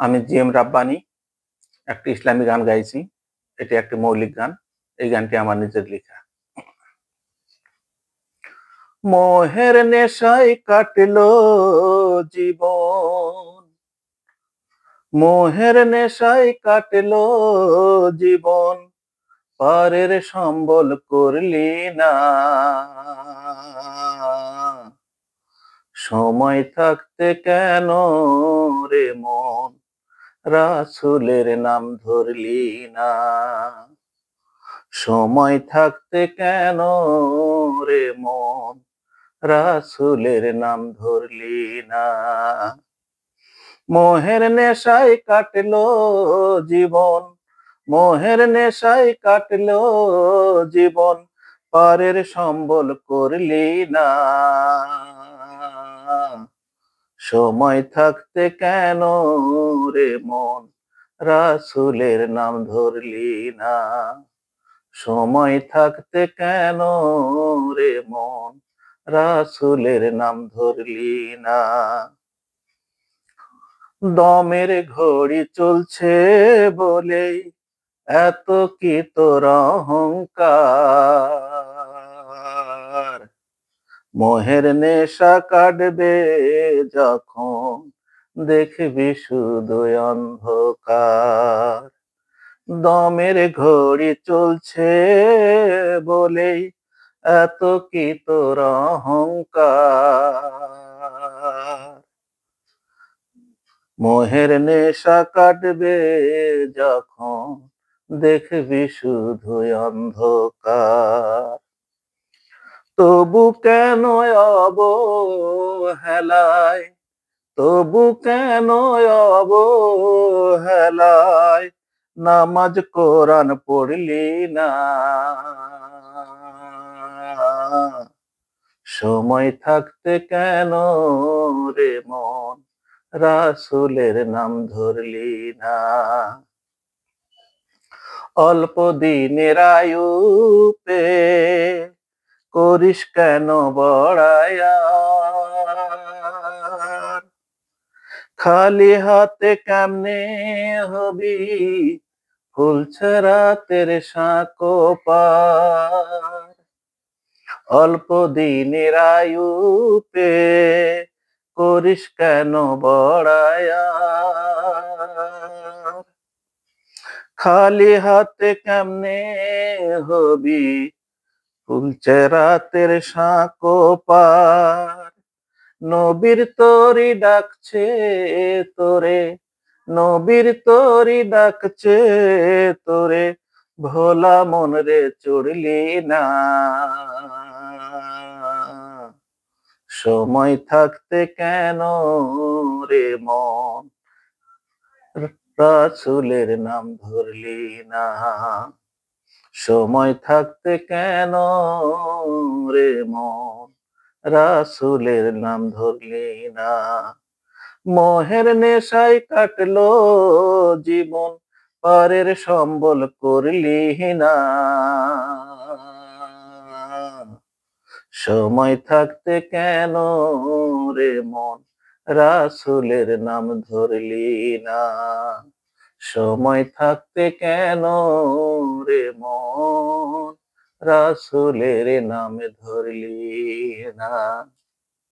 আমি জি.এম. রাব্বানী একটি ইসলামী গান গাইছি। এটি একটি মৌলিক গান। এই গানটি আমার নিজের লেখা। মোহের নেশায় কাটলো জীবন, মোহের নেশায় কাটলো জীবন, পরের সম্বল করলি না। সময় থাকতে কেন রে মন রাসূলের নাম ধরলি না। সময় থাকতে কেন রে মন রাসূলের নাম ধরলি না। মোহের নেশায় কাটলো জীবন, মোহের নেশায় কাটলো জীবন, পরের সম্বল করলি না। সময় থাকতে কেন রে মন রাসূলের নাম ধরলি না। সময় থাকতে কেন রে মন রাসূলের নাম ধরলি না। দমের ঘড়ি চলছে বলেই এত কি তোর অহংকার। মোহের নেশা কাটবে যখন দেখবি শুধু অন্ধকার। দমের ঘড়ি চলছে বলেই এত কি তোর অহংকার। মোহের নেশা কাটবে যখন দেখবি শুধু অন্ধকার। তবু কেন অবহেলায়, তবু কেন অবহেলায় নামাজ কোরআন পড়লি না। সময় থাকতে কেন রে মন রাসূলের নাম ধরলি না। অল্প দিনের আয়ু পেয়ে করিস কেন বড়াইয়া। খালি হাতে কেমনে হবি ফুলছে রাতের সাঁকো পার। অল্প দিনের আয়ু পেয়ে করিস কেন বড়াইয়া। খালি হাতে কেমনে হবি ফুলছে রাতের সাঁকো পার। নবীর তরি ডাকছে তোরে, নবীর তরি ডাকছে তোরে, ভোলা মন রে চড়লি না। সময় থাকতে কেন রে মন রাসূলের নাম ধরলি না। সময় থাকতে কেন রে মন রাসূলের নাম ধরলি না। মোহের নেশায় কাটলো জীবন, পরের সম্বল করলি না। সময় থাকতে কেন রে মন রাসূলের নাম ধরলি না। সময় থাকতে কেন রে মন রাসূলের নাম ধরলি না।